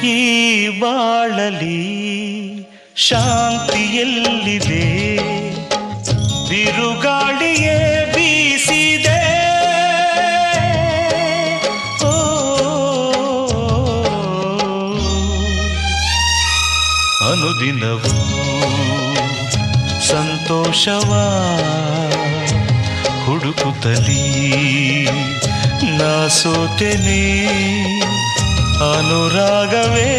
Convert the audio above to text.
ಈ ಬಾಳಲಿ ಶಾಂತಿ ಎಲ್ಲಿದೆ, ಬಿರುಗಾಳಿಯೇ ಬೀಸಿದೆ. ಓ ಅನುದಿನವೂ ಸಂತೋಷವ ಹುಡುಕುತ್ತಲೀ ನಾ ಸೋತೆನೆ, ಅನುರಾಗವೇ